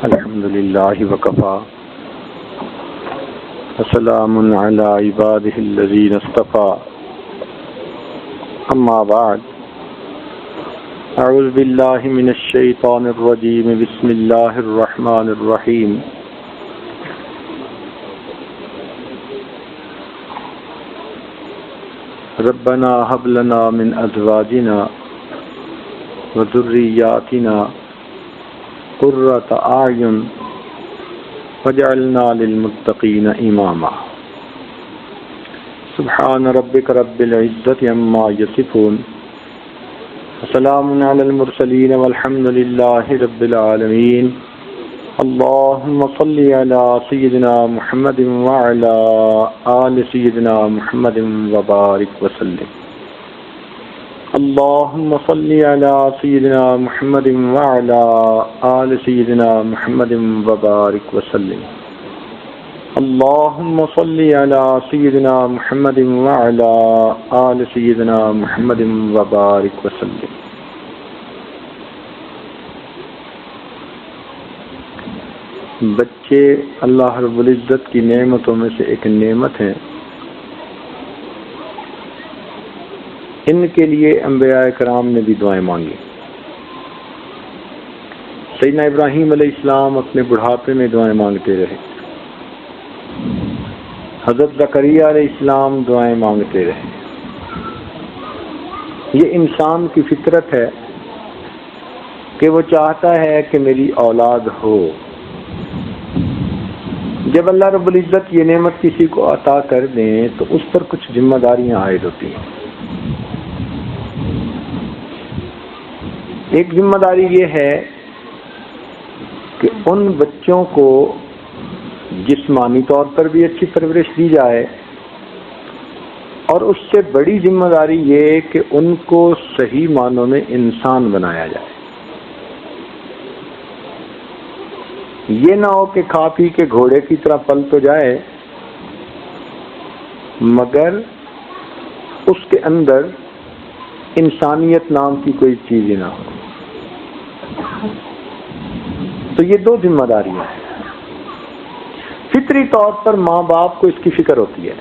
الحمد لله وكفى وسلام على عباده الذين اصطفى أما بعد أعوذ بالله من الشيطان الرجيم بسم الله الرحمن الرحيم ربنا هب لنا من أزواجنا وذرياتنا قرة أعين واجعلنا للمتقين إماما سبحان ربك رب العزة عما يصفون وسلام على المرسلين والحمد لله رب العالمين اللهم صل على سيدنا محمد وعلى آل سيدنا محمد وبارك وسلم اللهم صل على سيدنا محمد وعلى آل سيدنا محمد وبارك وسلم اللهم صل على سيدنا محمد وعلى آل سيدنا محمد وبارك وسلم بچے اللہ رب العزت کی نعمتوں میں سے ایک نعمت ہیں. ان کے لیے انبیاء کرام نے بھی دعائیں مانگی. سیدنا ابراہیم علیہ السلام اپنے بڑھاپے میں دعائیں مانگتے رہے. حضرت زکریا علیہ السلام دعائیں مانگتے رہے. یہ انسان کی فطرت ہے کہ وہ چاہتا ہے کہ میری اولاد ہو. جب اللہ رب العزت یہ نعمت کسی کو عطا کر دیں تو اس پر کچھ ذمہ داریاں عائد ہوتی ہیں. ایک ذمہ داری یہ ہے کہ ان بچوں کو جسمانی طور پر بھی اچھی پرورش دی جائے، اور اس سے بڑی ذمہ داری یہ کہ ان کو صحیح معنوں میں انسان بنایا جائے. یہ نہ ہو کہ کھا پی کے گھوڑے کی طرح پل تو جائے مگر اس کے اندر انسانیت نام کی کوئی چیز ہی نہ ہو. تو یہ دو ذمہ داریاں ہیں. فطری طور پر ماں باپ کو اس کی فکر ہوتی ہے،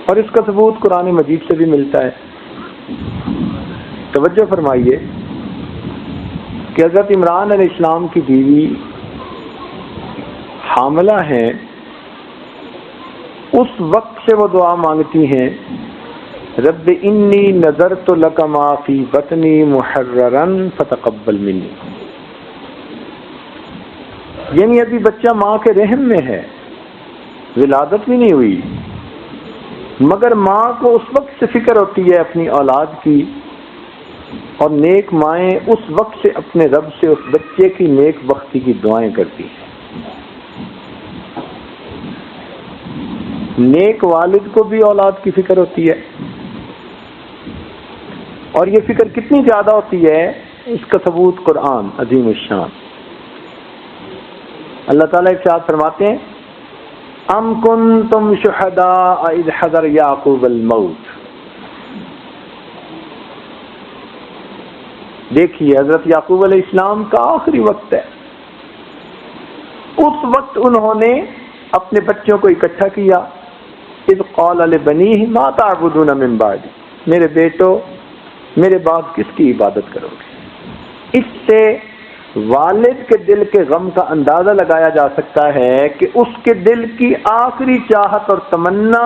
اور اس کا ثبوت قرآن مجید سے بھی ملتا ہے. توجہ فرمائیے کہ حضرت عمران علیہ السلام کی بیوی حاملہ ہیں، اس وقت سے وہ دعا مانگتی ہیں رب انی نذرت لک ما فی بطنی محررا فتقبل منی. یعنی ابھی بچہ ماں کے رحم میں ہے، ولادت بھی نہیں ہوئی، مگر ماں کو اس وقت سے فکر ہوتی ہے اپنی اولاد کی، اور نیک مائیں اس وقت سے اپنے رب سے اس بچے کی نیک بختی کی دعائیں کرتی ہیں. نیک والد کو بھی اولاد کی فکر ہوتی ہے، اور یہ فکر کتنی زیادہ ہوتی ہے اس کا ثبوت قرآن عظیم الشان. اللہ تعالیٰ ایک ساتھ فرماتے ہیں ام کنتم شہداء اذ حضر یعقوب الموت. دیکھیے حضرت یعقوب علیہ السلام کا آخری وقت ہے. اس وقت انہوں نے اپنے بچوں کو اکٹھا کیا. اذ قال لبنیہ ما تعبدون من بعدی، میرے بیٹو میرے بعد کس کی عبادت کرو گے. اس سے والد کے دل کے غم کا اندازہ لگایا جا سکتا ہے کہ اس کے دل کی آخری چاہت اور تمنا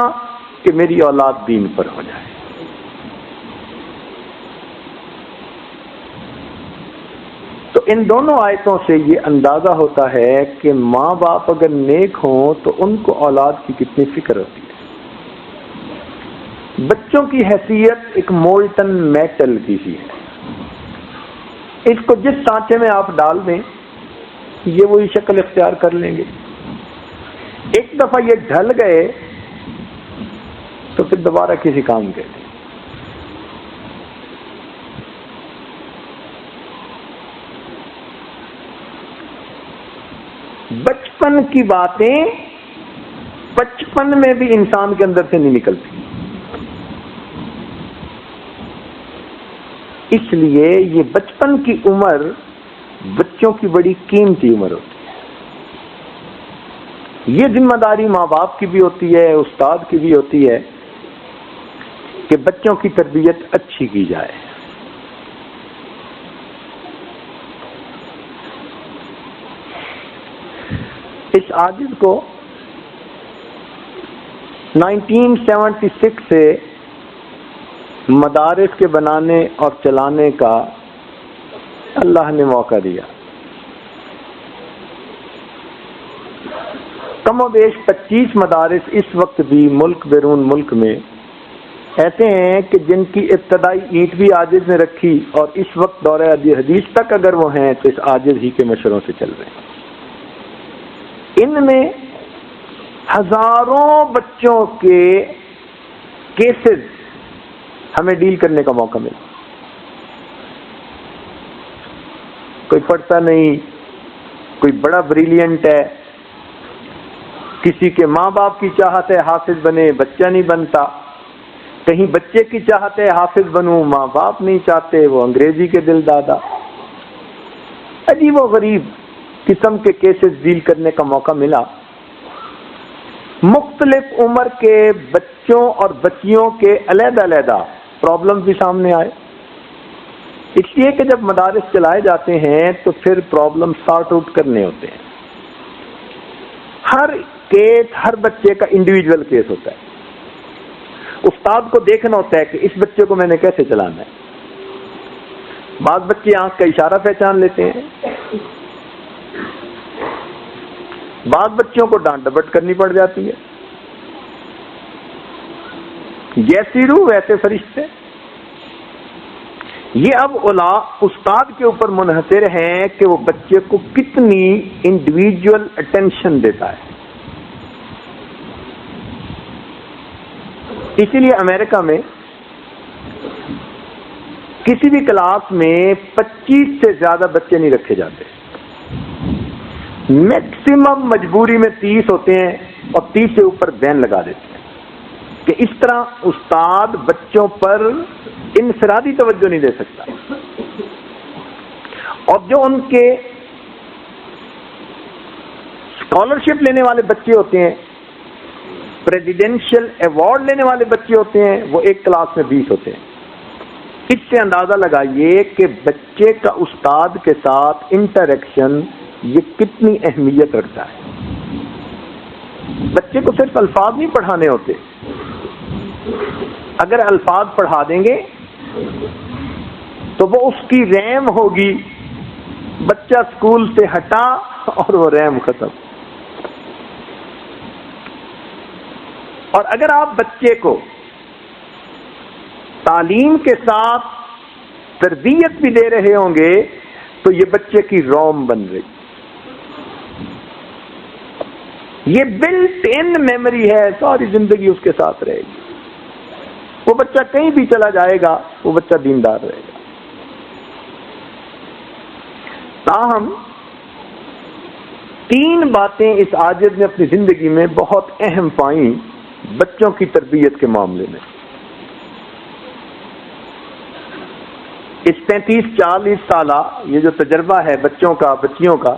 کہ میری اولاد دین پر ہو جائے. تو ان دونوں آیتوں سے یہ اندازہ ہوتا ہے کہ ماں باپ اگر نیک ہوں تو ان کو اولاد کی کتنی فکر ہوتی ہے. بچوں کی حیثیت ایک مولٹن میٹل کی سی ہے. اس کو جس سانچے میں آپ ڈال دیں یہ وہی شکل اختیار کر لیں گے. ایک دفعہ یہ ڈھل گئے تو پھر دوبارہ کسی کام کے. بچپن کی باتیں بچپن میں بھی انسان کے اندر سے نہیں نکلتی. اس لیے یہ بچپن کی عمر بچوں کی بڑی قیمتی عمر ہوتی ہے. یہ ذمہ داری ماں باپ کی بھی ہوتی ہے، استاد کی بھی ہوتی ہے کہ بچوں کی تربیت اچھی کی جائے. اس عاجز کو 1976 سے مدارس کے بنانے اور چلانے کا اللہ نے موقع دیا. کم و بیش 25 مدارس اس وقت بھی ملک بیرون ملک میں ایسے ہیں کہ جن کی ابتدائی اینٹ بھی عاجز نے رکھی، اور اس وقت دورہ حدیث تک اگر وہ ہیں تو اس عاجز ہی کے مشوروں سے چل رہے ہیں. ان میں ہزاروں بچوں کے کیسز ہمیں ڈیل کرنے کا موقع ملا. کوئی پڑھتا نہیں، کوئی بڑا بریلینٹ ہے، کسی کے ماں باپ کی چاہت ہے حافظ بنے، بچہ نہیں بنتا. کہیں بچے کی چاہت ہے حافظ بنوں، ماں باپ نہیں چاہتے، وہ انگریزی کے دل دادا. عجیب و غریب قسم کے کیسز ڈیل کرنے کا موقع ملا. مختلف عمر کے بچوں اور بچیوں کے علیحدہ علیحدہ پرابلم بھی سامنے آئے. اس لیے کہ جب مدارس چلائے جاتے ہیں تو پھر پرابلم سارٹ آؤٹ کرنے ہوتے ہیں. ہر کیس، ہر بچے کا انڈیویجول کیس ہوتا ہے. استاد کو دیکھنا ہوتا ہے کہ اس بچے کو میں نے کیسے چلانا ہے. بعض بچے آنکھ کا اشارہ پہچان لیتے ہیں، بعض بچوں کو ڈانٹ ڈپٹ کرنی پڑ جاتی ہے. جیسی روح ویسے فرشتے. یہ اب استاد کے اوپر منحصر ہیں کہ وہ بچے کو کتنی انڈیویجول اٹینشن دیتا ہے. اسی لیے امریکہ میں کسی بھی کلاس میں 25 سے زیادہ بچے نہیں رکھے جاتے. میکسیمم مجبوری میں 30 ہوتے ہیں اور 30 سے اوپر بین لگا دیتے ہیں کہ اس طرح استاد بچوں پر انفرادی توجہ نہیں دے سکتا. اور جو ان کے اسکالرشپ لینے والے بچے ہوتے ہیں، پریزیڈینشل ایوارڈ لینے والے بچے ہوتے ہیں، وہ ایک کلاس میں 20 ہوتے ہیں. اس سے اندازہ لگائیے کہ بچے کا استاد کے ساتھ انٹریکشن یہ کتنی اہمیت رکھتا ہے. بچے کو صرف الفاظ نہیں پڑھانے ہوتے. اگر الفاظ پڑھا دیں گے تو وہ اس کی ریم ہوگی. بچہ اسکول سے ہٹا اور وہ ریم ختم. اور اگر آپ بچے کو تعلیم کے ساتھ تربیت بھی دے رہے ہوں گے تو یہ بچے کی روم بن رہی. یہ بلٹ ان میموری ہے، ساری زندگی اس کے ساتھ رہے گی. وہ بچہ کہیں بھی چلا جائے گا، وہ بچہ دیندار رہے گا. تاہم 3 باتیں اس عاجز نے اپنی زندگی میں بہت اہم پائیں بچوں کی تربیت کے معاملے میں. اس 35-40 سالہ یہ جو تجربہ ہے بچوں کا، بچیوں کا،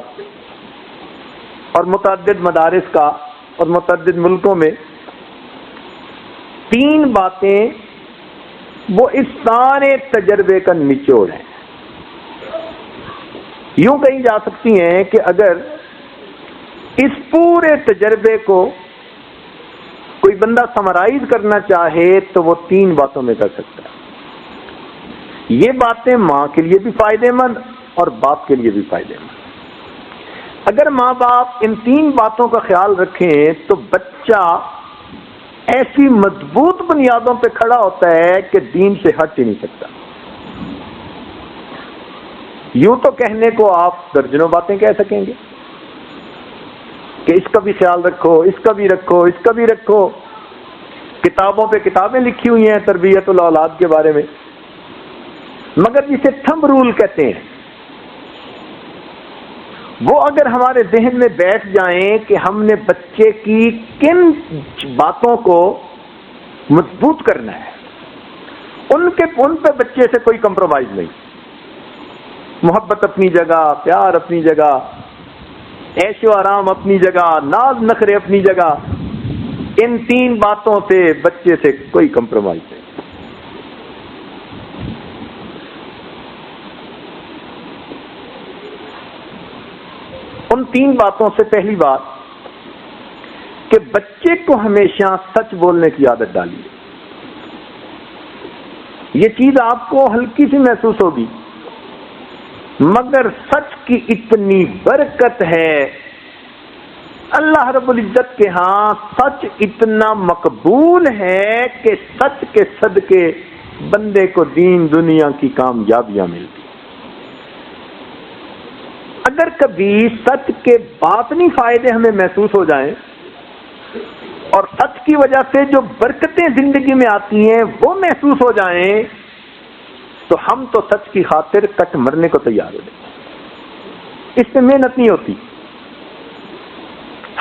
اور متعدد مدارس کا اور متعدد ملکوں میں، 3 باتیں وہ اس سارے تجربے کا نچوڑ ہیں. یوں کہی جا سکتی ہیں کہ اگر اس پورے تجربے کو کوئی بندہ سمرائز کرنا چاہے تو وہ 3 باتوں میں کر سکتا ہے. یہ باتیں ماں کے لیے بھی فائدہ مند اور باپ کے لیے بھی فائدہ مند. اگر ماں باپ ان 3 باتوں کا خیال رکھیں تو بچہ ایسی مضبوط بنیادوں پہ کھڑا ہوتا ہے کہ دین سے ہٹ ہی نہیں سکتا. یوں تو کہنے کو آپ درجنوں باتیں کہہ سکیں گے کہ اس کا بھی خیال رکھو، اس کا بھی رکھو، اس کا بھی رکھو. کتابوں پہ کتابیں لکھی ہوئی ہیں تربیت الاولاد کے بارے میں، مگر جسے تھمب رول کہتے ہیں وہ اگر ہمارے ذہن میں بیٹھ جائیں کہ ہم نے بچے کی کن باتوں کو مضبوط کرنا ہے، ان پہ بچے سے کوئی کمپرومائز نہیں. محبت اپنی جگہ، پیار اپنی جگہ، عیش و آرام اپنی جگہ، ناز نخرے اپنی جگہ، ان 3 باتوں سے بچے سے کوئی کمپرومائز نہیں۔ ان 3 باتوں سے پہلی بات کہ بچے کو ہمیشہ سچ بولنے کی عادت ڈالیے۔ یہ چیز آپ کو ہلکی سی محسوس ہوگی، مگر سچ کی اتنی برکت ہے، اللہ رب العزت کے ہاں سچ اتنا مقبول ہے کہ سچ کے صدقے بندے کو دین دنیا کی کامیابیاں ملتی۔ اگر کبھی سچ کے باطنی فائدے ہمیں محسوس ہو جائیں اور سچ کی وجہ سے جو برکتیں زندگی میں آتی ہیں وہ محسوس ہو جائیں تو ہم تو سچ کی خاطر کٹ مرنے کو تیار ہو جائیں۔ اس میں محنت نہیں ہوتی،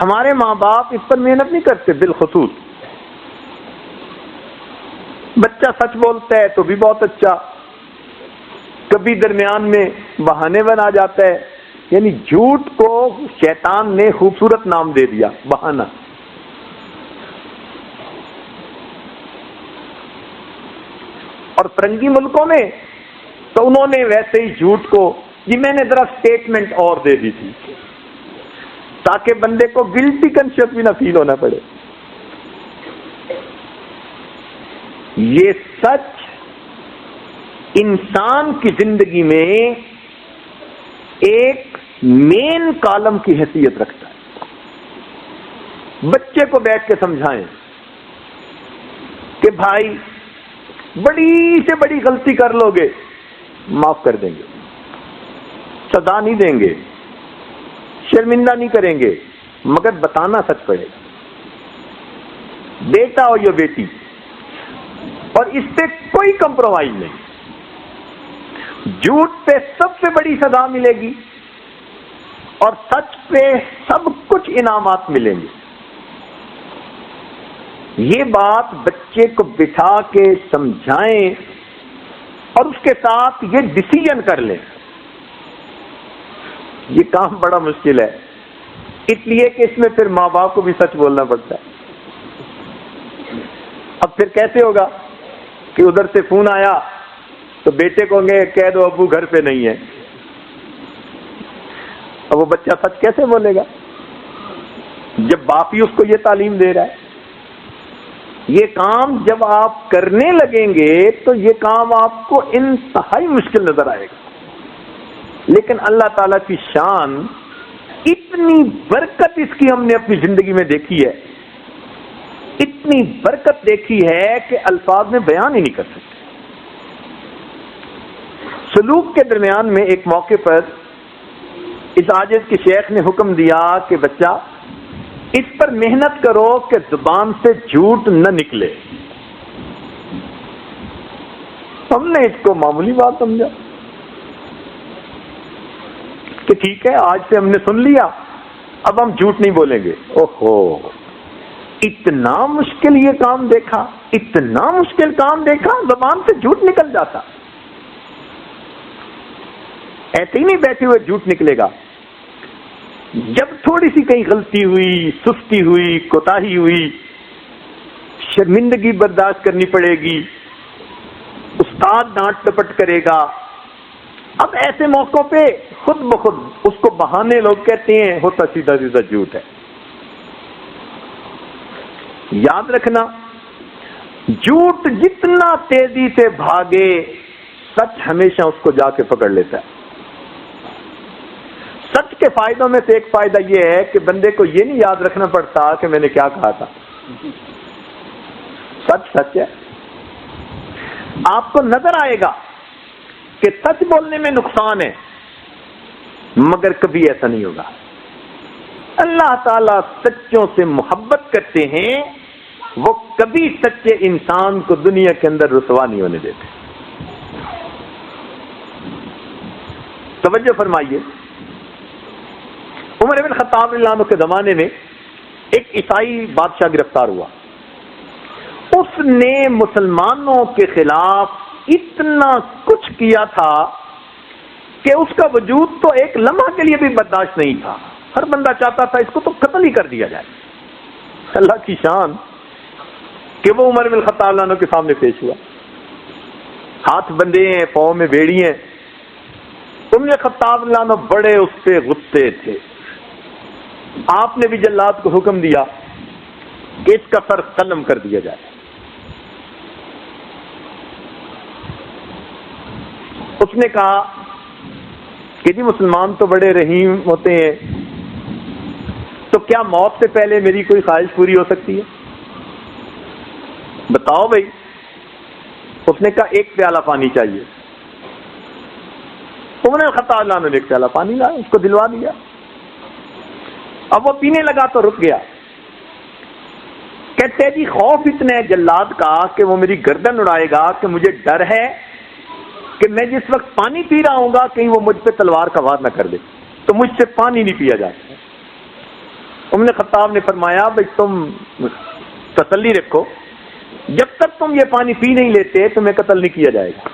ہمارے ماں باپ اس پر محنت نہیں کرتے۔ بالخصوص بچہ سچ بولتا ہے تو بھی بہت اچھا، کبھی درمیان میں بہانے بنا جاتا ہے، یعنی جھوٹ کو شیطان نے خوبصورت نام دے دیا، بہانہ۔ اور فرنگی ملکوں میں تو انہوں نے ویسے ہی جھوٹ کو، جی میں نے ذرا سٹیٹمنٹ اور دے دی تھی تاکہ بندے کو گلٹی کنشس بھی نہ فیل ہونا پڑے۔ یہ سچ انسان کی زندگی میں ایک مین کالم کی حیثیت رکھتا ہے۔ بچے کو بیٹھ کے سمجھائیں کہ بھائی بڑی سے بڑی غلطی کر لو گے معاف کر دیں گے، سزا نہیں دیں گے، شرمندہ نہیں کریں گے، مگر بتانا سچ پڑے گا، بیٹا ہو یا بیٹی، اور اس پہ کوئی کمپرومائز نہیں۔ جھوٹ پہ سب سے بڑی سزا ملے گی اور سچ پہ سب کچھ انعامات ملیں گے۔ یہ بات بچے کو بٹھا کے سمجھائیں اور اس کے ساتھ یہ ڈیسیژن کر لیں۔ یہ کام بڑا مشکل ہے، اس لیے کہ اس میں پھر ماں باپ کو بھی سچ بولنا پڑتا ہے۔ اب پھر کیسے ہوگا کہ ادھر سے فون آیا تو بیٹے کو کہہ دو ابو گھر پہ نہیں ہے، اب وہ بچہ سچ کیسے بولے گا جب باپ ہی اس کو یہ تعلیم دے رہا ہے؟ یہ کام جب آپ کرنے لگیں گے تو یہ کام آپ کو انتہائی مشکل نظر آئے گا، لیکن اللہ تعالیٰ کی شان، اتنی برکت اس کی ہم نے اپنی زندگی میں دیکھی ہے، اتنی برکت دیکھی ہے کہ الفاظ میں بیان ہی نہیں کر سکتے۔ سلوک کے درمیان میں ایک موقع پر اس عاجز کے شیخ نے حکم دیا کہ بچہ اس پر محنت کرو کہ زبان سے جھوٹ نہ نکلے۔ ہم نے اس کو معمولی بات سمجھا کہ ٹھیک ہے آج سے ہم نے سن لیا، اب ہم جھوٹ نہیں بولیں گے۔ اوہو، اتنا مشکل یہ کام دیکھا، اتنا مشکل کام دیکھا، زبان سے جھوٹ نکل جاتا۔ ایسے ہی نہیں بیٹھے ہوئے جھوٹ نکلے گا، جب تھوڑی سی کہیں غلطی ہوئی، سستی ہوئی، کوتاہی ہوئی، شرمندگی برداشت کرنی پڑے گی، استاد ڈانٹ ٹپٹ کرے گا۔ اب ایسے موقعوں پہ خود بخود اس کو بہانے لوگ کہتے ہیں ہوتا سیدھا سیدھا جھوٹ ہے۔ یاد رکھنا، جھوٹ جتنا تیزی سے بھاگے سچ ہمیشہ اس کو جا کے پکڑ لیتا ہے۔ سچ کے فائدوں میں سے ایک فائدہ یہ ہے کہ بندے کو یہ نہیں یاد رکھنا پڑتا کہ میں نے کیا کہا تھا۔ سچ سچ ہے۔ آپ کو نظر آئے گا کہ سچ بولنے میں نقصان ہے، مگر کبھی ایسا نہیں ہوگا۔ اللہ تعالیٰ سچوں سے محبت کرتے ہیں، وہ کبھی سچے انسان کو دنیا کے اندر رسوا نہیں ہونے دیتے۔ توجہ فرمائیے، عمر بن خطاب رضی اللہ عنہ کے زمانے میں ایک عیسائی بادشاہ گرفتار ہوا۔ اس نے مسلمانوں کے خلاف اتنا کچھ کیا تھا کہ اس کا وجود تو ایک لمحہ کے لیے بھی برداشت نہیں تھا. ہر بندہ چاہتا تھا اس کو تو قتل ہی کر دیا جائے. اللہ کی شان کہ وہ عمر بن الخطاب عنہ کے سامنے پیش ہوا. ہاتھ بندے ہیں، پاؤں میں بیڑی ہیں. عمر بن الخطاب عنہ بڑے اس پہ غصے تھے. آپ نے بھی جلاد کو حکم دیا کہ اس کا سر قلم کر دیا جائے. اس نے کہا کہ جی مسلمان تو بڑے رحیم ہوتے ہیں، تو کیا موت سے پہلے میری کوئی خواہش پوری ہو سکتی ہے؟ بتاؤ بھائی. اس نے کہا ایک پیالہ پانی چاہیے. عمر بن الخطاب عنہ نے ایک پیالہ پانی لایا، اس کو دلوا دیا. اب وہ پینے لگا تو رک گیا. کہتے جی خوف اتنا ہے جلاد کا کہ وہ میری گردن اڑائے گا کہ مجھے ڈر ہے کہ میں جس وقت پانی پی رہا ہوں گا کہیں وہ مجھ پہ تلوار کا وار نہ کر دے، تو مجھ سے پانی نہیں پیا جاتا. عمر بن خطاب نے فرمایا بھائی تم تسلی رکھو، جب تک تم یہ پانی پی نہیں لیتے تمہیں قتل نہیں کیا جائے گا.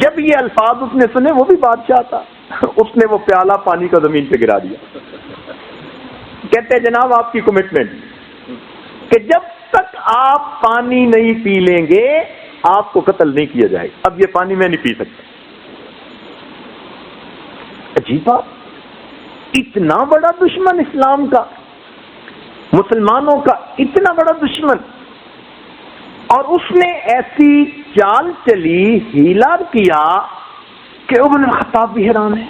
جب یہ الفاظ اس نے سنے، وہ بھی بادشاہ تھا، اس نے وہ پیالہ پانی کا زمین پہ گرا دیا. کہتے جناب آپ کی کمٹمنٹ کہ جب تک آپ پانی نہیں پی لیں گے آپ کو قتل نہیں کیا جائے گا. اب یہ پانی میں نہیں پی سکتا. عجیب بات، اتنا بڑا دشمن اسلام کا، مسلمانوں کا اتنا بڑا دشمن، اور اس نے ایسی چال چلی، ہیلا کیا کہ عمر بن الخطاب بھی حیران ہے.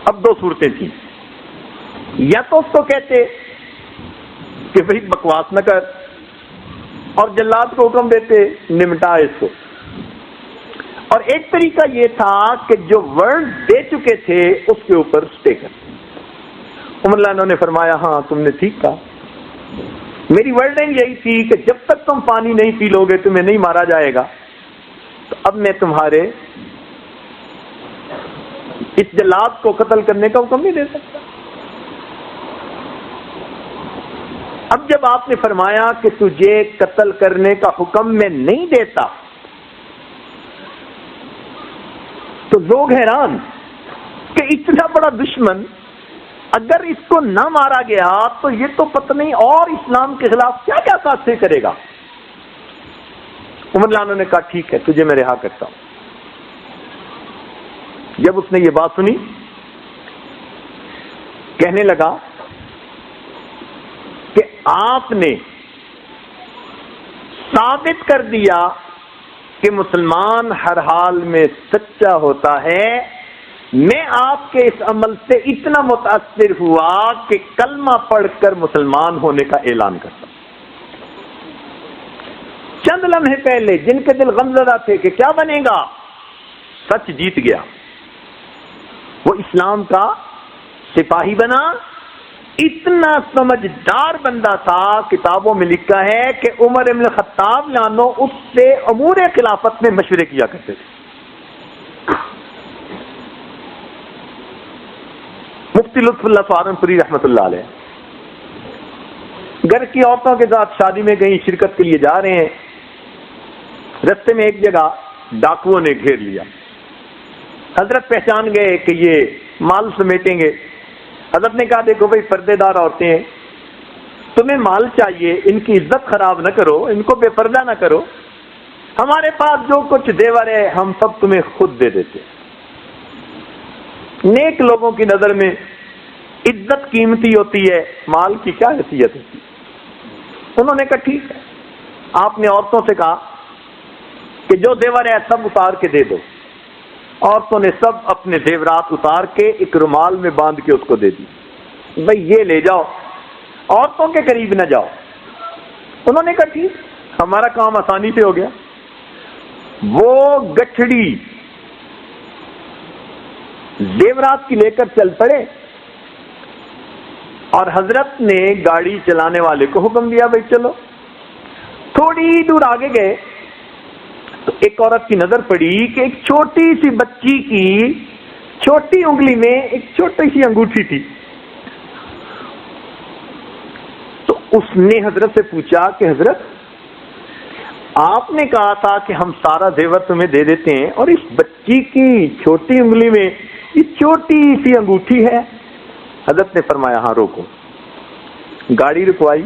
اب دو صورتیں تھیں، یا تو اس کو کہتے کہ بھائی بکواس نہ کر اور جلاد کو حکم دیتے نمٹا اس کو، اور ایک طریقہ یہ تھا کہ جو ورڈ دے چکے تھے اس کے اوپر سٹے کر. عمر عنہ نے فرمایا ہاں تم نے ٹھیک کہا، میری ورڈنگ یہی تھی کہ جب تک تم پانی نہیں پی لو گے تمہیں نہیں مارا جائے گا. تو اب میں تمہارے اس جلاد کو قتل کرنے کا حکم نہیں دے سکتا. اب جب آپ نے فرمایا کہ تجھے قتل کرنے کا حکم میں نہیں دیتا تو لوگ حیران کہ اتنا بڑا دشمن اگر اس کو نہ مارا گیا تو یہ تو پتہ نہیں اور اسلام کے خلاف کیا کیا کاسے کرے گا. عمر عنہ نے کہا ٹھیک ہے تجھے میں رہا کرتا ہوں. جب اس نے یہ بات سنی کہنے لگا کہ آپ نے ثابت کر دیا کہ مسلمان ہر حال میں سچا ہوتا ہے. میں آپ کے اس عمل سے اتنا متاثر ہوا کہ کلمہ پڑھ کر مسلمان ہونے کا اعلان کرتا. چند لمحے پہلے جن کے دل غمزدہ تھے کہ کیا بنے گا، سچ جیت گیا. وہ اسلام کا سپاہی بنا. اتنا سمجھدار بندہ تھا، کتابوں میں لکھا ہے کہ عمر بن الخطاب عنہ اس سے امور خلافت میں مشورے کیا کرتے تھے. مفتی لطف اللہ سہارنپوری رحمۃ اللہ علیہ گھر کی عورتوں کے ساتھ شادی میں کہیں شرکت کے لیے جا رہے ہیں. رستے میں ایک جگہ ڈاکوؤں نے گھیر لیا. حضرت پہچان گئے کہ یہ مال سمیٹیں گے. حضرت نے کہا دیکھو بھائی پردے دار عورتیں ہیں، تمہیں مال چاہیے، ان کی عزت خراب نہ کرو، ان کو بے پردہ نہ کرو. ہمارے پاس جو کچھ زیور ہے ہم سب تمہیں خود دے دیتے. نیک لوگوں کی نظر میں عزت قیمتی ہوتی ہے، مال کی کیا حیثیت ہوتی ہے. انہوں نے کہا ٹھیک ہے. آپ نے عورتوں سے کہا کہ جو زیور ہے سب اتار کے دے دو. عورتوں نے سب اپنے زیورات اتار کے ایک رومال میں باندھ کے اس کو دے دی. بھائی یہ لے جاؤ، عورتوں کے قریب نہ جاؤ. انہوں نے کہا ٹھیک، ہمارا کام آسانی سے ہو گیا. وہ گٹھڑی زیورات کی لے کر چل پڑے اور حضرت نے گاڑی چلانے والے کو حکم دیا بھائی چلو. تھوڑی دور آگے گئے تو ایک عورت کی نظر پڑی کہ ایک چھوٹی سی بچی کی چھوٹی انگلی میں ایک چھوٹی سی انگوٹھی تھی. تو اس نے حضرت سے پوچھا کہ حضرت آپ نے کہا تھا کہ ہم سارا زیور تمہیں دے دیتے ہیں، اور اس بچی کی چھوٹی انگلی میں یہ چھوٹی سی انگوٹھی ہے۔ حضرت نے فرمایا ہاں روکو، گاڑی رکوائی،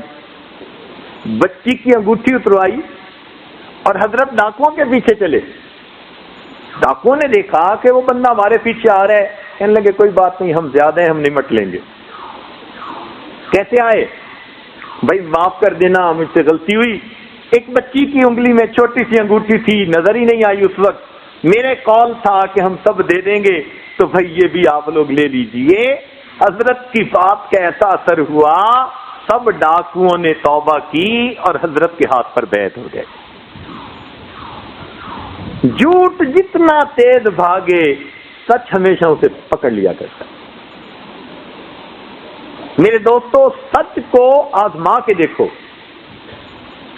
بچی کی انگوٹھی اتروائی، اور حضرت ڈاکوؤں کے پیچھے چلے۔ ڈاکوؤں نے دیکھا کہ وہ بندہ ہمارے پیچھے آ رہا ہے، کہنے لگے کوئی بات نہیں، ہم زیادہ ہیں، ہم نمٹ لیں گے۔ کیسے آئے؟ بھائی معاف کر دینا، مجھ سے غلطی ہوئی، ایک بچی کی انگلی میں چھوٹی سی انگوٹھی تھی، نظر ہی نہیں آئی اس وقت، میرے کال تھا کہ ہم سب دے دیں گے، تو بھائی یہ بھی آپ لوگ لے لیجئے۔ حضرت کی بات کا ایسا اثر ہوا، سب ڈاکوؤں نے توبہ کی اور حضرت کے ہاتھ پر بیعت ہو گئے۔ جھوٹ جتنا تیز بھاگے، سچ ہمیشہ اسے پکڑ لیا کرتا ہے۔ میرے دوستو، سچ کو آزما کے دیکھو،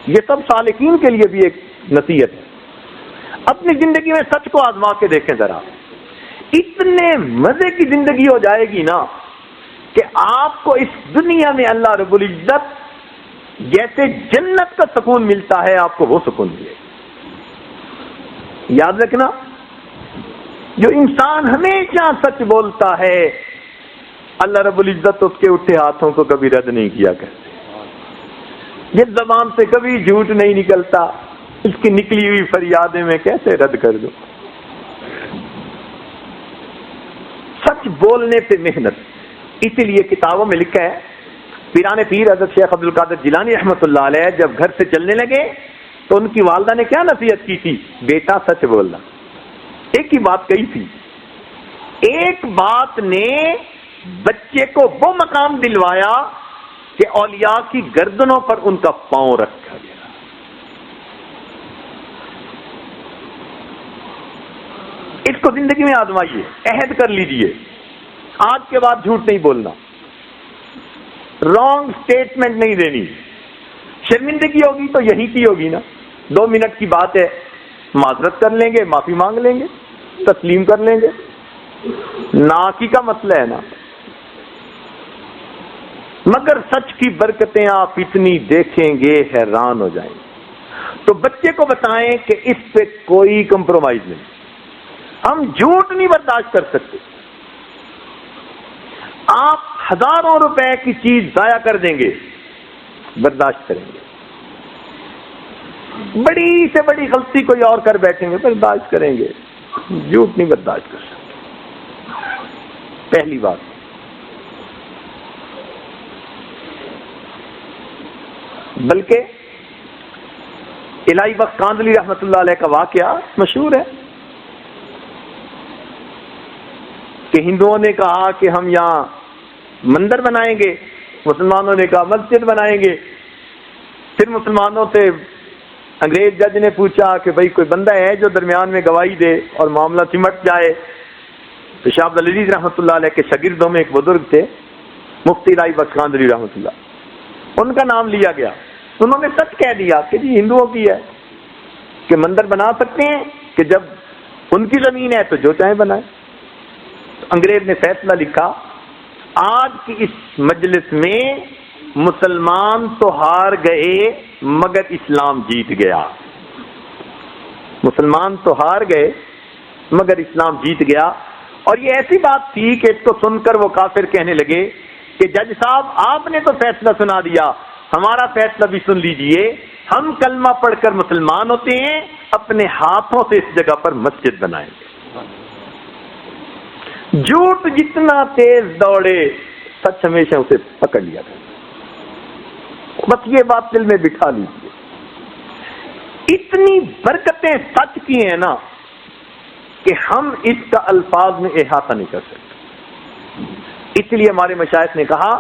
یہ سب سالکین کے لیے بھی ایک نصیحت ہے۔ اپنی زندگی میں سچ کو آزما کے دیکھیں ذرا، اتنے مزے کی زندگی ہو جائے گی نا کہ آپ کو اس دنیا میں اللہ رب العزت جیسے جنت کا سکون ملتا ہے، آپ کو وہ سکون ملے۔ یاد رکھنا، جو انسان ہمیشہ سچ بولتا ہے، اللہ رب العزت اس کے اٹھے ہاتھوں کو کبھی رد نہیں کیا کرتے۔ جس زبان سے کبھی جھوٹ نہیں نکلتا، اس کی نکلی ہوئی فریادیں میں کیسے رد کر دوں۔ سچ بولنے پہ محنت، اسی لیے کتابوں میں لکھا ہے، پیران پیر حضرت شیخ عبد القادر جیلانی رحمۃ اللہ علیہ جب گھر سے چلنے لگے تو ان کی والدہ نے کیا نصیحت کی تھی؟ بیٹا سچ بولنا۔ ایک ہی بات کہی تھی، ایک بات نے بچے کو وہ مقام دلوایا کہ اولیاء کی گردنوں پر ان کا پاؤں رکھا گیا۔ اس کو زندگی میں آزمائیے، عہد کر لیجئے، آج کے بعد جھوٹ نہیں بولنا، رانگ سٹیٹمنٹ نہیں دینی۔ شرمندگی ہوگی تو یہی کی ہوگی نا، 2 منٹ کی بات ہے، معذرت کر لیں گے، معافی مانگ لیں گے، تسلیم کر لیں گے، ناکی کا مسئلہ ہے نا۔ مگر سچ کی برکتیں آپ اتنی دیکھیں گے حیران ہو جائیں گے۔ تو بچے کو بتائیں کہ اس پہ کوئی کمپرومائز نہیں، ہم جھوٹ نہیں برداشت کر سکتے۔ آپ ہزاروں روپے کی چیز ضائع کر دیں گے، برداشت کریں گے۔ بڑی سے بڑی غلطی کوئی اور کر بیٹھیں گے، برداشت کریں گے، جھوٹ نہیں برداشت کر سکتے۔ پہلی بات۔ بلکہ الہی بخش کاندلی رحمت اللہ علیہ کا واقعہ مشہور ہے کہ ہندوؤں نے کہا کہ ہم یہاں مندر بنائیں گے، مسلمانوں نے کہا مسجد بنائیں گے۔ پھر مسلمانوں سے انگریز جج نے پوچھا کہ بھئی کوئی بندہ ہے جو درمیان میں گواہی دے اور معاملہ سمٹ جائے؟ تو شاہ عبد العزیز رحمۃ اللہ علیہ کے شاگردوں میں ایک بزرگ تھے، مفتی الہی بخش کاندلی رحمۃ اللہ، ان کا نام لیا گیا۔ انہوں نے سچ کہہ دیا کہ جی ہندوؤں کی ہے کہ مندر بنا سکتے ہیں، کہ جب ان کی زمین ہے تو جو چاہیں بنائیں۔ تو انگریز نے فیصلہ لکھا، آج کی اس مجلس میں مسلمان تو ہار گئے مگر اسلام جیت گیا۔ مسلمان تو ہار گئے مگر اسلام جیت گیا۔ اور یہ ایسی بات تھی کہ اس کو سن کر وہ کافر کہنے لگے کہ جج صاحب آپ نے تو فیصلہ سنا دیا، ہمارا فیصلہ بھی سن لیجئے، ہم کلمہ پڑھ کر مسلمان ہوتے ہیں، اپنے ہاتھوں سے اس جگہ پر مسجد بنائیں گے۔ جھوٹ جتنا تیز دوڑے، سچ ہمیشہ اسے پکڑ لیا کرے۔ بس یہ بات دل میں بٹھا لیجیے، اتنی برکتیں سچ کی ہیں نا کہ ہم اس کا الفاظ میں احاطہ نہیں کر سکتے۔ اس لیے ہمارے مشائخ نے کہا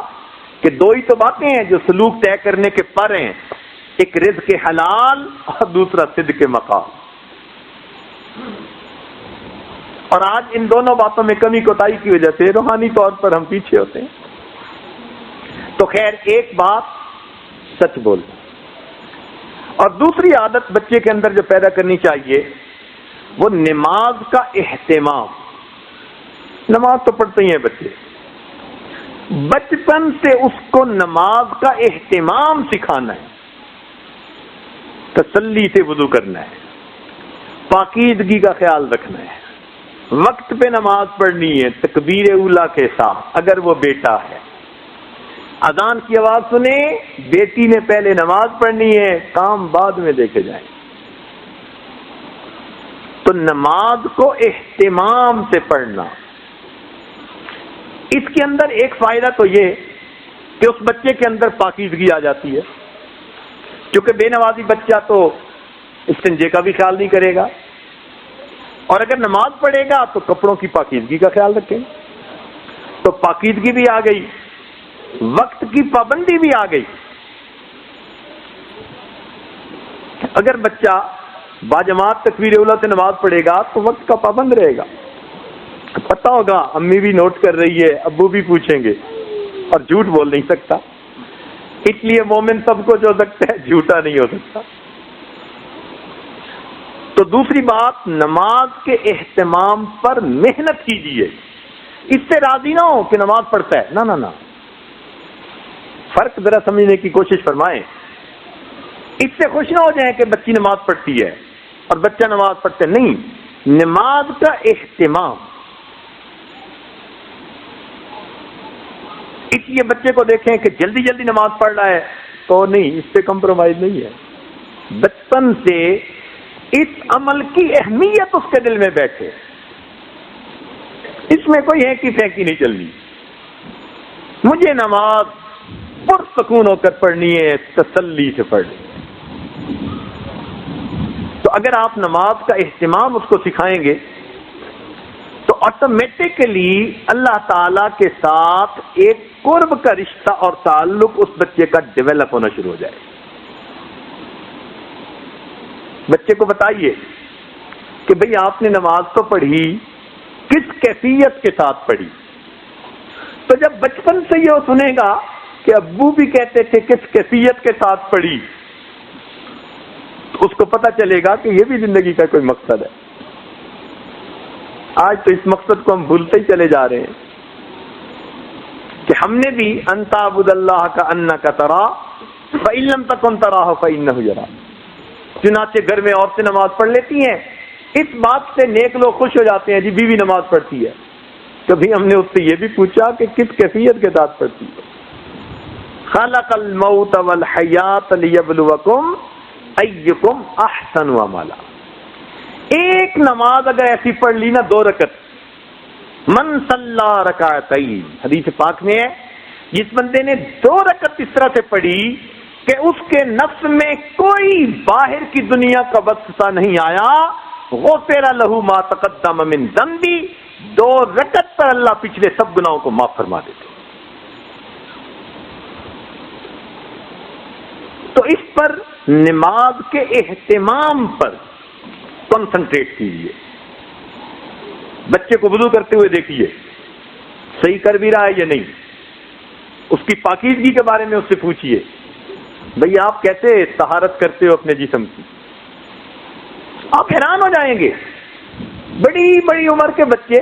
کہ 2 ہی تو باتیں ہیں جو سلوک طے کرنے کے پر ہیں، ایک رزق حلال اور دوسرا صدق مقام۔ اور آج ان دونوں باتوں میں کمی کوتاہی کی وجہ سے روحانی طور پر ہم پیچھے ہوتے ہیں۔ تو خیر، ایک بات سچ بولنا، اور دوسری عادت بچے کے اندر جو پیدا کرنی چاہیے وہ نماز کا اہتمام۔ نماز تو پڑھتے ہی ہیں بچے، بچپن سے اس کو نماز کا اہتمام سکھانا ہے۔ تسلی سے وضو کرنا ہے، پاکیزگی کا خیال رکھنا ہے، وقت پہ نماز پڑھنی ہے تکبیر اولا کے ساتھ اگر وہ بیٹا ہے، اذان کی آواز سنے بیٹی نے پہلے نماز پڑھنی ہے، کام بعد میں دیکھے جائیں۔ تو نماز کو اہتمام سے پڑھنا، اس کے اندر ایک فائدہ تو یہ کہ اس بچے کے اندر پاکیزگی آ جاتی ہے، کیونکہ بے نمازی بچہ تو استنجے کا بھی خیال نہیں کرے گا، اور اگر نماز پڑھے گا تو کپڑوں کی پاکیزگی کا خیال رکھیں، تو پاکیزگی بھی آ گئی، وقت کی پابندی بھی آ گئی۔ اگر بچہ باجماعت تکبیر اولیٰ سے نماز پڑھے گا تو وقت کا پابند رہے گا، پتہ ہوگا امی بھی نوٹ کر رہی ہے، ابو بھی پوچھیں گے، اور جھوٹ بول نہیں سکتا، اس لیے مومن سب کچھ ہو سکتا ہے، جھوٹا نہیں ہو سکتا۔ تو دوسری بات، نماز کے اہتمام پر محنت کیجیے، اس سے راضی نہ ہو کہ نماز پڑھتا ہے، نہ نہ نہ، فرق ذرا سمجھنے کی کوشش فرمائیں۔ اس سے خوش نہ ہو جائیں کہ بچی نماز پڑھتی ہے اور بچہ نماز پڑھتے نہیں، نماز کا اہتمام۔ اس لیے بچے کو دیکھیں کہ جلدی جلدی نماز پڑھ رہا ہے تو نہیں، اس پہ کمپرومائز نہیں ہے، بچپن سے اس عمل کی اہمیت اس کے دل میں بیٹھے، اس میں کوئی ہے کہ پھینکی نہیں چلنی، مجھے نماز پرسکون ہو کر پڑھنی ہے، تسلی سے پڑھنی۔ تو اگر آپ نماز کا اہتمام اس کو سکھائیں گے تو آٹومیٹکلی اللہ تعالی کے ساتھ ایک قرب کا رشتہ اور تعلق اس بچے کا ڈیولپ ہونا شروع ہو جائے۔ بچے کو بتائیے کہ بھئی آپ نے نماز تو پڑھی، کس کیفیت کے ساتھ پڑھی؟ تو جب بچپن سے یہ سنے گا کہ ابو بھی کہتے تھے کس کیفیت کے ساتھ پڑھی، تو اس کو پتہ چلے گا کہ یہ بھی زندگی کا کوئی مقصد ہے۔ آج تو اس مقصد کو ہم بھولتے ہی چلے جا رہے ہیں کہ ہم نے بھی ان تعبد اللہ کأنک تراہ فإن لم تکن تراہ فإنہ یراک، چنانچہ گھر میں عورتیں نماز پڑھ لیتی ہیں، اس بات سے نیک لوگ خوش ہو جاتے ہیں جی بیوی نماز پڑھتی ہے، کبھی ہم نے اس سے یہ بھی پوچھا کہ کس کیفیت کے ساتھ پڑھتی ہے؟ خلق الموت والحیات لیبلوکم ایکم احسن عملا۔ ایک نماز اگر ایسی پڑھ لی نا، 2 رکعت، من صلی رکعتین، حدیث پاک میں ہے جس بندے نے 2 رکعت اس طرح سے پڑھی کہ اس کے نفس میں کوئی باہر کی دنیا کا وسوسہ نہیں آیا، غفر لہ ما تقدم من ذنبی، 2 رکعت پر اللہ پچھلے سب گناہوں کو معاف فرما دیتے۔ تو اس پر نماز کے اہتمام پر کنسنٹریٹ کیجیے۔ بچے کو وضو کرتے ہوئے دیکھیے صحیح کر بھی رہا ہے یا نہیں، اس کی پاکیزگی کے بارے میں اس سے پوچھیے، بھئی آپ کیسے طہارت کرتے ہو اپنے جسم کی؟ آپ حیران ہو جائیں گے، بڑی بڑی عمر کے بچے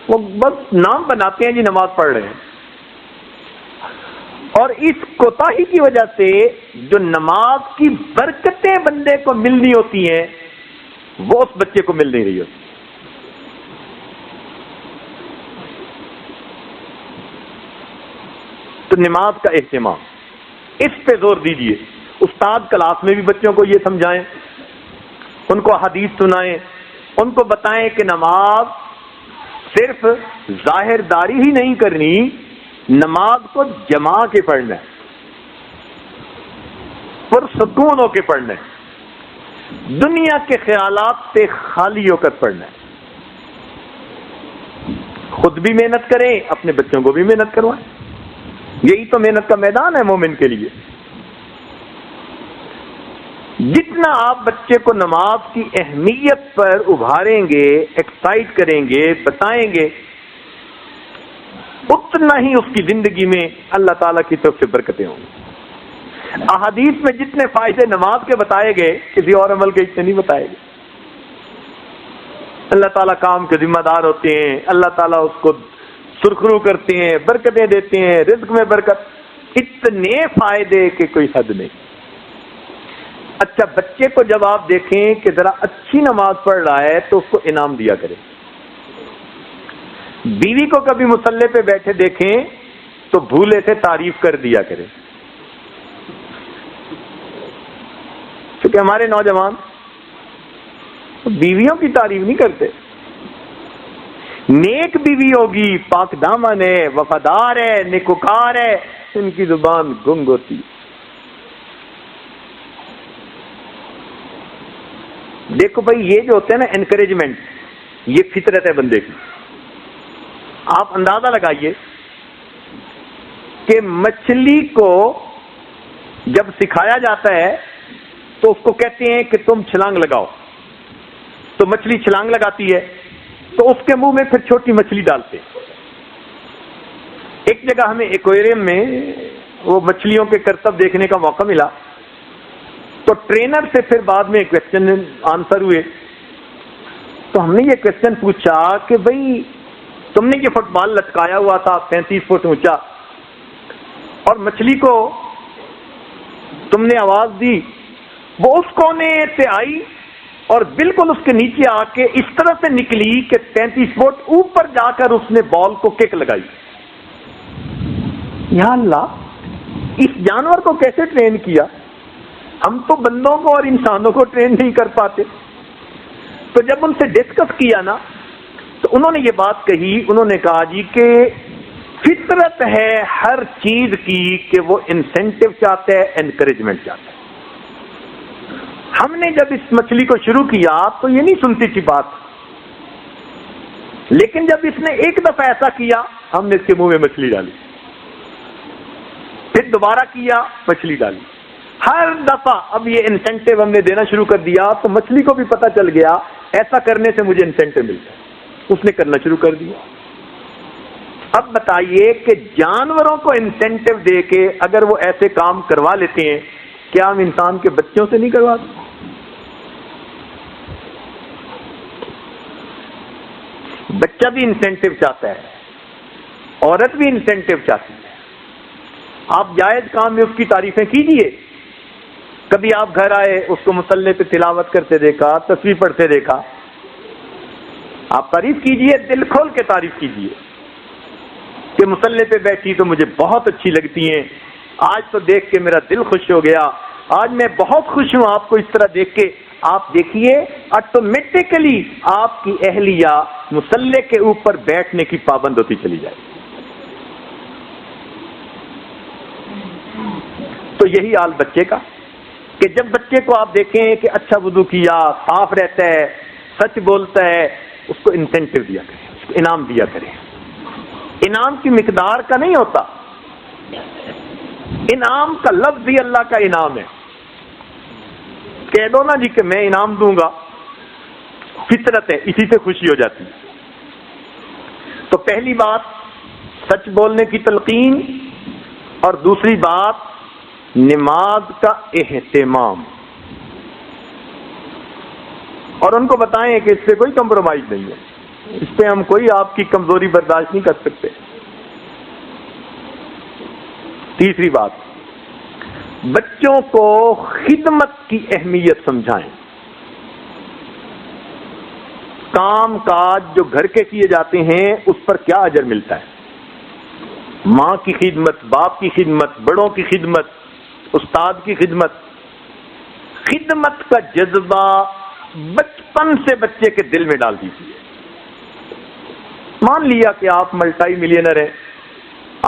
وہ بس نام بناتے ہیں جی نماز پڑھ رہے ہیں، اور اس کوتاہی کی وجہ سے جو نماز کی برکتیں بندے کو ملنی ہوتی ہیں وہ اس بچے کو مل نہیں رہی ہوتی۔ تو نماز کا اہتمام، اس پہ زور دیجئے۔ استاد کلاس میں بھی بچوں کو یہ سمجھائیں، ان کو حدیث سنائیں، ان کو بتائیں کہ نماز صرف ظاہر داری ہی نہیں کرنی، نماز کو جما کے پڑھنا ہے، پرسکون ہو کے پڑھنا ہے، دنیا کے خیالات سے خالی ہو کر پڑھنا ہے۔ خود بھی محنت کریں، اپنے بچوں کو بھی محنت کروائیں، یہی تو محنت کا میدان ہے مومن کے لیے۔ جتنا آپ بچے کو نماز کی اہمیت پر ابھاریں گے، ایکسائٹ کریں گے، بتائیں گے، اتنا ہی اس کی زندگی میں اللہ تعالیٰ کی طرف سے برکتیں ہوں گی۔ احادیث میں جتنے فائدے نماز کے بتائے گئے، کسی اور عمل کے اتنے نہیں بتائے گئے۔ اللہ تعالیٰ کام کے ذمہ دار ہوتے ہیں، اللہ تعالیٰ اس کو سرخرو کرتے ہیں، برکتیں دیتے ہیں، رزق میں برکت، اتنے فائدے کہ کوئی حد نہیں۔ اچھا بچے کو جب آپ دیکھیں کہ ذرا اچھی نماز پڑھ رہا ہے تو اس کو انعام دیا کرے. بیوی کو کبھی مصلی پہ بیٹھے دیکھیں تو بھولے سے تعریف کر دیا کرے. کیونکہ ہمارے نوجوان بیویوں کی تعریف نہیں کرتے. نیک بیوی ہوگی، پاک دامن ہے، وفادار ہے، نیکوکار ہے، ان کی زبان گنگ ہوتی. دیکھو بھائی یہ جو ہوتے ہیں نا انکریجمنٹ، یہ فطرت ہے بندے کی. آپ اندازہ لگائیے کہ مچھلی کو جب سکھایا جاتا ہے تو اس کو کہتے ہیں کہ تم چھلانگ لگاؤ، تو مچھلی چھلانگ لگاتی ہے تو اس کے منہ میں پھر چھوٹی مچھلی ڈالتے. ایک جگہ ہمیں ایکویریم میں وہ مچھلیوں کے کرتب دیکھنے کا موقع ملا، تو ٹرینر سے پھر بعد میں کویسچن آنسر ہوئے. تو ہم نے یہ کویسچن پوچھا کہ بھئی تم نے یہ فٹ بال لٹکایا ہوا تھا 35 فٹ اونچا، اور مچھلی کو تم نے آواز دی، وہ اس کونے سے آئی اور بالکل اس کے نیچے آ کے اس طرح سے نکلی کہ 35 فٹ اوپر جا کر اس نے بال کو کک لگائی. یا اللہ، اس جانور کو کیسے ٹرین کیا؟ ہم تو بندوں کو اور انسانوں کو ٹرین نہیں کر پاتے. تو جب ان سے ڈسکس کیا نا تو انہوں نے یہ بات کہی، انہوں نے کہا جی کہ فطرت ہے ہر چیز کی کہ وہ انسینٹو چاہتا ہے، انکریجمنٹ چاہتا ہے. ہم نے جب اس مچھلی کو شروع کیا تو یہ نہیں سنتی تھی بات، لیکن جب اس نے ایک دفعہ ایسا کیا ہم نے اس کے منہ میں مچھلی ڈالی، پھر دوبارہ کیا مچھلی ڈالی. ہر دفعہ اب یہ انسینٹو ہم نے دینا شروع کر دیا تو مچھلی کو بھی پتا چل گیا ایسا کرنے سے مجھے انسینٹو ملتا ہے. اس نے کرنا شروع کر دیا. اب بتائیے کہ جانوروں کو انسینٹو دے کے اگر وہ ایسے کام کروا لیتے ہیں، کیا ہم انسان کے بچوں سے نہیں کرواتے؟ بچہ بھی انسینٹو چاہتا ہے، عورت بھی انسینٹو چاہتی ہے. آپ جائز کام میں اس کی تعریفیں کیجئے. کبھی آپ گھر آئے، اس کو مصلی پہ تلاوت کرتے دیکھا، تسبیح پڑھتے دیکھا، آپ تعریف کیجئے، دل کھول کے تعریف کیجئے کہ مصلی پہ بیٹھی تو مجھے بہت اچھی لگتی ہیں، آج تو دیکھ کے میرا دل خوش ہو گیا، آج میں بہت خوش ہوں آپ کو اس طرح دیکھ کے. آپ دیکھیے آٹومیٹکلی آپ کی اہلیہ مصلی کے اوپر بیٹھنے کی پابند ہوتی چلی جائے. تو یہی حال بچے کا کہ جب بچے کو آپ دیکھیں کہ اچھا وضو کیا، صاف رہتا ہے، سچ بولتا ہے، اس کو انسینٹو دیا کریں، اس کو انعام دیا کریں. انعام کی مقدار کا نہیں ہوتا، انعام کا لفظ ہی اللہ کا انعام ہے. کہہ دو نا جی کہ میں انعام دوں گا، فطرت ہے، اسی سے خوشی ہو جاتی ہے. تو پہلی بات سچ بولنے کی تلقین، اور دوسری بات نماز کا اہتمام. اور ان کو بتائیں کہ اس پہ کوئی کمپرومائز نہیں ہے، اس پہ ہم کوئی آپ کی کمزوری برداشت نہیں کر سکتے. تیسری بات، بچوں کو خدمت کی اہمیت سمجھائیں. کام کاج جو گھر کے کیے جاتے ہیں اس پر کیا اجر ملتا ہے. ماں کی خدمت، باپ کی خدمت، بڑوں کی خدمت، استاد کی خدمت. خدمت کا جذبہ بچپن سے بچے کے دل میں ڈال دیجیے. مان لیا کہ آپ ملٹی ملینر ہیں،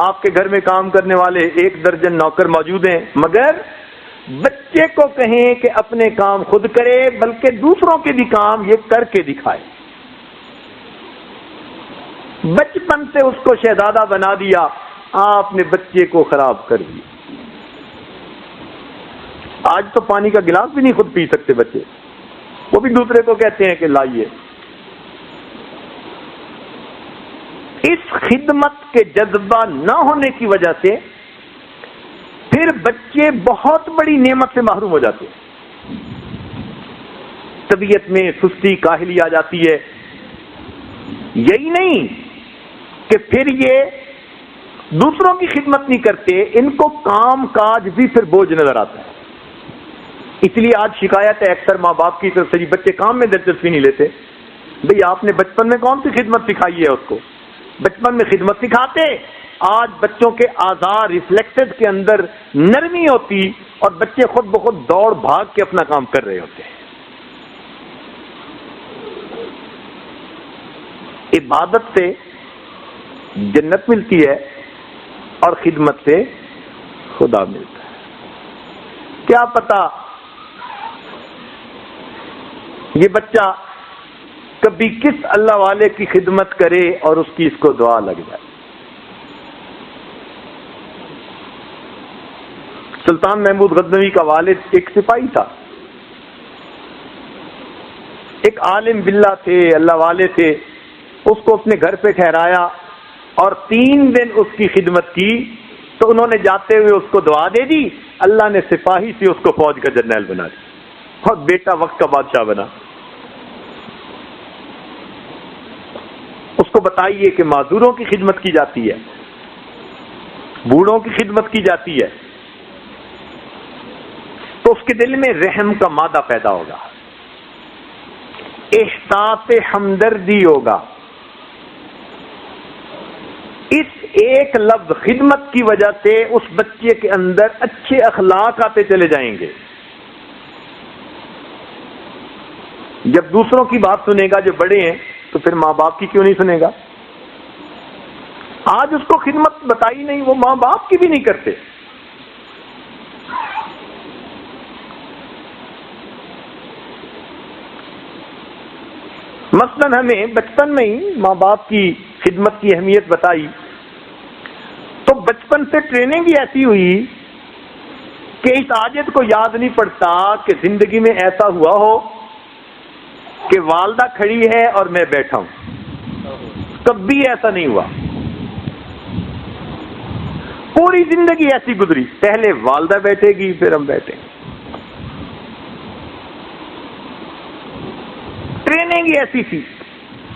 آپ کے گھر میں کام کرنے والے 1 درجن نوکر موجود ہیں، مگر بچے کو کہیں کہ اپنے کام خود کرے، بلکہ دوسروں کے بھی کام یہ کر کے دکھائے. بچپن سے اس کو شہزادہ بنا دیا، آپ نے بچے کو خراب کر دیا. آج تو پانی کا گلاس بھی نہیں خود پی سکتے بچے، وہ بھی دوسرے کو کہتے ہیں کہ لائیے. اس خدمت کے جذبہ نہ ہونے کی وجہ سے پھر بچے بہت بڑی نعمت سے محروم ہو جاتے ہیں. طبیعت میں سستی، کاہلی آ جاتی ہے. یہی نہیں کہ پھر یہ دوسروں کی خدمت نہیں کرتے، ان کو کام کاج بھی پھر بوجھ نظر آتا ہے. اس لیے آج شکایت ہے اکثر ماں باپ کی طرف سے، بچے کام میں دلچسپی نہیں لیتے. بھئی آپ نے بچپن میں کون سی خدمت سکھائی ہے اس کو؟ بچپن میں خدمت سکھاتے، آج بچوں کے اعضاء ریفلیکسز کے اندر نرمی ہوتی اور بچے خود بخود دوڑ بھاگ کے اپنا کام کر رہے ہوتے ہیں. عبادت سے جنت ملتی ہے اور خدمت سے خدا ملتا ہے. کیا پتا یہ بچہ کبھی کس اللہ والے کی خدمت کرے اور اس کی اس کو دعا لگ جائے. سلطان محمود غزنوی کا والد ایک سپاہی تھا، ایک عالم باللہ تھے، اللہ والے تھے. اس کو اپنے گھر پہ ٹھہرایا اور 3 دن اس کی خدمت کی تو انہوں نے جاتے ہوئے اس کو دعا دے دی. اللہ نے سپاہی سے اس کو فوج کا جرنیل بنا دیا اور بیٹا وقت کا بادشاہ بنا. اس کو بتائیے کہ معذوروں کی خدمت کی جاتی ہے، بوڑھوں کی خدمت کی جاتی ہے، تو اس کے دل میں رحم کا مادہ پیدا ہوگا، احساس ہمدردی ہوگا. اس ایک لفظ خدمت کی وجہ سے اس بچے کے اندر اچھے اخلاق آتے چلے جائیں گے. جب دوسروں کی بات سنے گا جو بڑے ہیں تو پھر ماں باپ کی کیوں نہیں سنے گا؟ آج اس کو خدمت بتائی نہیں، وہ ماں باپ کی بھی نہیں کرتے. مثلاً ہمیں بچپن میں ہی ماں باپ کی خدمت کی اہمیت بتائی تو بچپن سے ٹریننگ ہی ایسی ہوئی کہ اس عاجز کو یاد نہیں پڑتا کہ زندگی میں ایسا ہوا ہو کہ والدہ کھڑی ہے اور میں بیٹھا ہوں. کبھی ایسا نہیں ہوا. پوری زندگی ایسی گزری، پہلے والدہ بیٹھے گی پھر ہم بیٹھیں گے. ٹریننگ ہی ایسی تھی.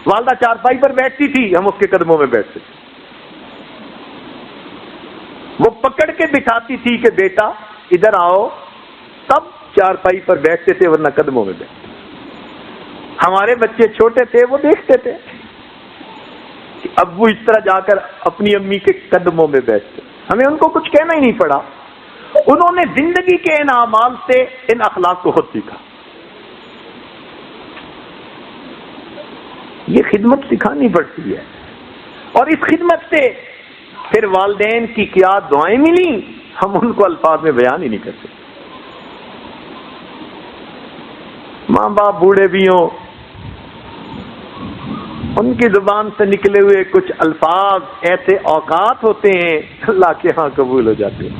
والدہ چارپائی پر بیٹھتی تھی، ہم اس کے قدموں میں بیٹھتے تھے. وہ پکڑ کے بٹھاتی تھی کہ بیٹا ادھر آؤ، تب چارپائی پر بیٹھتے تھے ورنہ قدموں میں بیٹھتے. ہمارے بچے چھوٹے تھے، وہ دیکھتے تھے کہ ابو اس طرح جا کر اپنی امی کے قدموں میں بیٹھتے. ہمیں ان کو کچھ کہنا ہی نہیں پڑا. انہوں نے زندگی کے ان اعمال سے ان اخلاق کو خود سیکھا. یہ خدمت سکھانی پڑتی ہے، اور اس خدمت سے پھر والدین کی کیا دعائیں ملی ہم ان کو الفاظ میں بیان ہی نہیں کرتے. ماں باپ بوڑھے بھی ہوں، ان کی زبان سے نکلے ہوئے کچھ الفاظ ایسے اوقات ہوتے ہیں اللہ کے ہاں قبول ہو جاتے ہیں.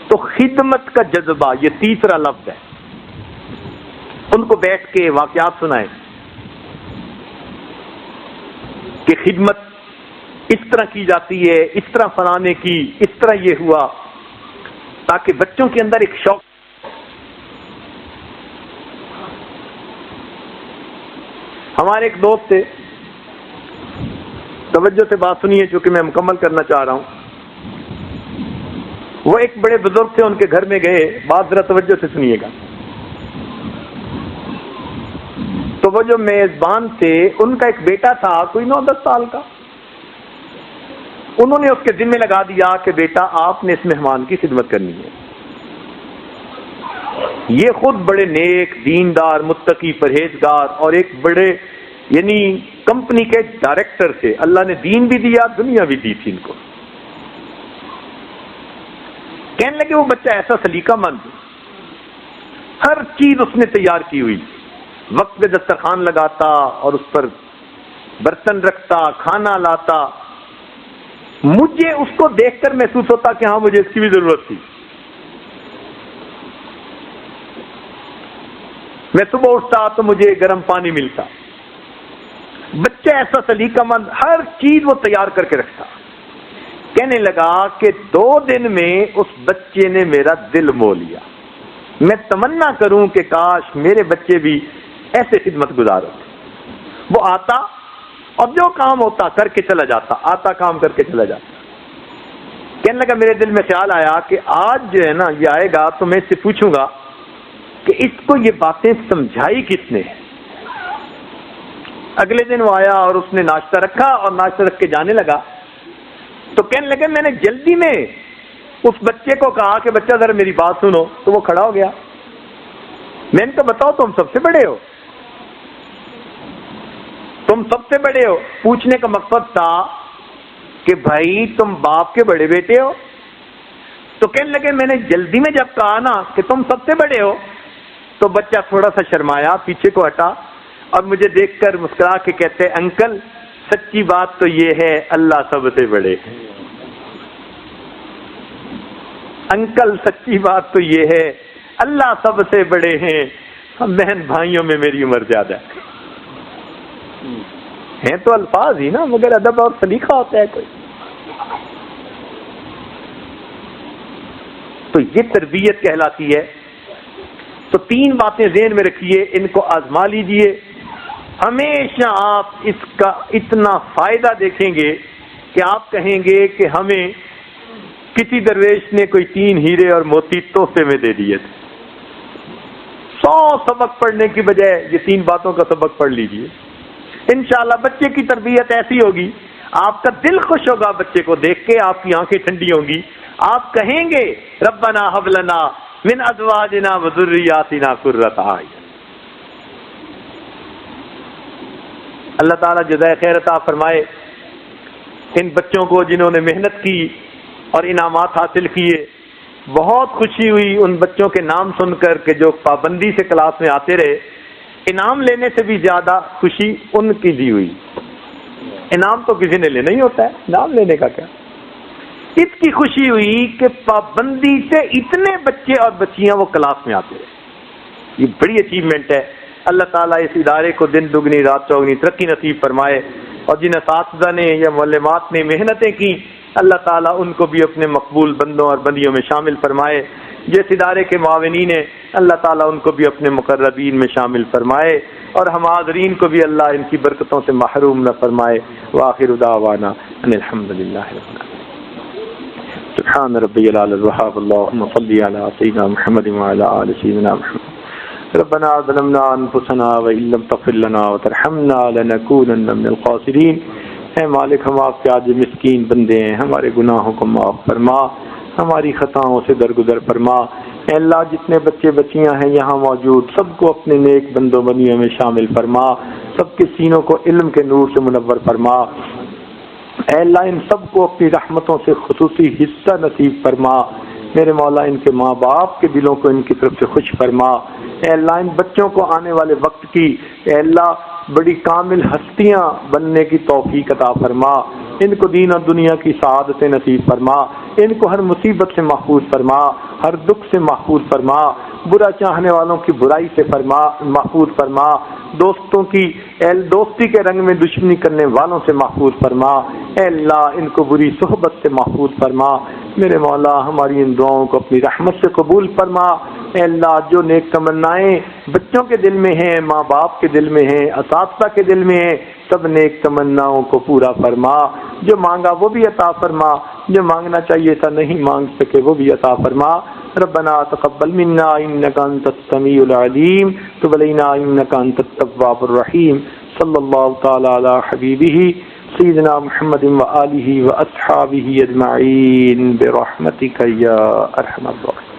تو خدمت کا جذبہ یہ تیسرا لفظ ہے. ان کو بیٹھ کے واقعات سنائیں کہ خدمت اس طرح کی جاتی ہے، اس طرح فلانے کی، اس طرح یہ ہوا، تاکہ بچوں کے اندر ایک شوق. ہمارے ایک دوست تھے، توجہ سے بات سنیے چونکہ میں مکمل کرنا چاہ رہا ہوں. وہ ایک بڑے بزرگ تھے، ان کے گھر میں گئے، بات ذرا توجہ سے سنیے گا. تو وہ جو میزبان تھے ان کا ایک بیٹا تھا کوئی 9-10 سال کا. انہوں نے اس کے ذمہ لگا دیا کہ بیٹا آپ نے اس مہمان کی خدمت کرنی ہے. یہ خود بڑے نیک، دیندار، متقی، پرہیزگار اور ایک بڑے یعنی کمپنی کے ڈائریکٹر تھے. اللہ نے دین بھی دیا، دنیا بھی دی تھی ان کو. کہنے لگے وہ بچہ ایسا سلیقہ مند، ہر چیز اس نے تیار کی ہوئی، وقت پہ دسترخوان لگاتا اور اس پر برتن رکھتا، کھانا لاتا. مجھے اس کو دیکھ کر محسوس ہوتا کہ ہاں مجھے اس کی بھی ضرورت تھی. میں صبح اٹھتا تو مجھے گرم پانی ملتا. بچہ ایسا سلیقہ مند، ہر چیز وہ تیار کر کے رکھتا. کہنے لگا کہ 2 دن میں اس بچے نے میرا دل مو لیا. میں تمنا کروں کہ کاش میرے بچے بھی ایسے خدمت گزار ہوتے. وہ آتا اور جو کام ہوتا کر کے چلا جاتا، آتا کام کر کے چلا جاتا. کہنے لگا میرے دل میں خیال آیا کہ آج جو ہے نا یہ آئے گا تو میں اس سے پوچھوں گا کہ اس کو یہ باتیں سمجھائی کس نے. اگلے دن وہ آیا اور اس نے ناشتہ رکھا اور ناشتہ رکھ کے جانے لگا. تو کہنے لگا میں نے جلدی میں اس بچے کو کہا کہ بچہ ذرا میری بات سنو. تو وہ کھڑا ہو گیا. میں نے کہا بتاؤ تم سب سے بڑے ہو, تم سب سے بڑے ہو. پوچھنے کا مقصد تھا کہ بھائی تم باپ کے بڑے بیٹے ہو. تو کہنے لگے میں نے جلدی میں جب کہا نا کہ تم سب سے بڑے ہو تو بچہ تھوڑا سا شرمایا, پیچھے کو ہٹا اور مجھے دیکھ کر مسکرا کے کہتے انکل سچی بات تو یہ ہے اللہ سب سے بڑے ہیں. انکل سچی بات تو یہ ہے اللہ سب سے بڑے ہیں. بہن بھائیوں میں میری عمر زیادہ ہیں تو الفاظ ہی نا, مگر ادب اور سلیقہ ہوتا ہے کوئی. تو یہ تربیت کہلاتی ہے. تو 3 باتیں ذہن میں رکھیے, ان کو آزما لیجئے. ہمیشہ آپ اس کا اتنا فائدہ دیکھیں گے کہ آپ کہیں گے کہ ہمیں کسی درویش نے کوئی 3 ہیرے اور موتی تحفے میں دے دیے تھے. 100 سبق پڑھنے کی بجائے یہ 3 باتوں کا سبق پڑھ لیجئے. انشاءاللہ بچے کی تربیت ایسی ہوگی, آپ کا دل خوش ہوگا بچے کو دیکھ کے, آپ کی آنکھیں ٹھنڈی ہوں گی. آپ کہیں گے ربنا ہب لنا من ازواجنا وذریاتنا قرۃ اعین. اللہ تعالیٰ جزائے خیر عطا فرمائے ان بچوں کو جنہوں نے محنت کی اور انعامات حاصل کیے. بہت خوشی ہوئی ان بچوں کے نام سن کر کہ جو پابندی سے کلاس میں آتے رہے. انعام لینے سے بھی زیادہ خوشی ان کی دی ہوئی. انعام تو کسی نے لینا ہی ہوتا ہے, انعام لینے کا کیا. اس کی خوشی ہوئی کہ پابندی سے اتنے بچے اور بچیاں وہ کلاس میں آتے رہے. یہ بڑی اچیومنٹ ہے. اللہ تعالیٰ اس ادارے کو دن دگنی رات چوگنی ترقی نصیب فرمائے. اور جن اساتذہ نے یا معلمات نے محنتیں کی, اللہ تعالیٰ ان کو بھی اپنے مقبول بندوں اور بندیوں میں شامل فرمائے. جس ادارے کے معاونین ہیں اللہ تعالیٰ ان کو بھی اپنے مقربین میں شامل فرمائے, اور ہم حاضرین کو بھی اللہ ان کی برکتوں سے محروم نہ فرمائے. وآخر دعوانا ان الحمدللہ رب العالمین. سبحان ربی العلی الوہاب. اللہم صلی علی سیدنا محمد وعلی آل سیدنا محمد. ربنا ظلمنا انفسنا وان لم تغفر لنا وترحمنا لنکونن من الخاسرین. اے مالک ہم آپ کے عاجز مسکین بندے ہیں, ہمارے گناہوں کو معاف فرما, ہماری خطاؤں سے درگزر فرما. اے اللہ جتنے بچے بچیاں ہیں یہاں موجود سب کو اپنے نیک بندوں بندیوں میں شامل فرما, سب کے سینوں کو علم کے نور سے منور فرما. اے اللہ ان سب کو اپنی رحمتوں سے خصوصی حصہ نصیب فرما. میرے مولا ان کے ماں باپ کے دلوں کو ان کی طرف سے خوش فرما. اے اللہ ان بچوں کو آنے والے وقت کی اے اللہ بڑی کامل ہستیاں بننے کی توفیق عطا فرما. ان کو دین اور دنیا کی سعادتیں نصیب فرما. ان کو ہر مصیبت سے محفوظ فرما, ہر دکھ سے محفوظ فرما, برا چاہنے والوں کی برائی سے محفوظ فرما, دوستوں کی دوستی کے رنگ میں دشمنی کرنے والوں سے محفوظ فرما. اے اللہ ان کو بری صحبت سے محفوظ فرما. میرے مولا ہماری ان دعاؤں کو اپنی رحمت سے قبول فرما. اے اللہ جو نیک تمنائیں بچوں کے دل میں ہیں, ماں باپ کے دل میں ہیں, اساتذہ کے دل میں ہیں, سب نیک تمناؤں کو پورا فرما. جو مانگا وہ بھی عطا فرما, جو مانگنا چاہیے تھا نہیں مانگ سکے وہ بھی عطا فرما. ربنا تقبل منا انك انت السميع العليم تب علينا انك انت التواب الرحيم. صلی اللہ تعالی علی حبیبہ سیدنا محمد وآلہ واصحابہ اجمعین برحمتک یا ارحم الراحمین.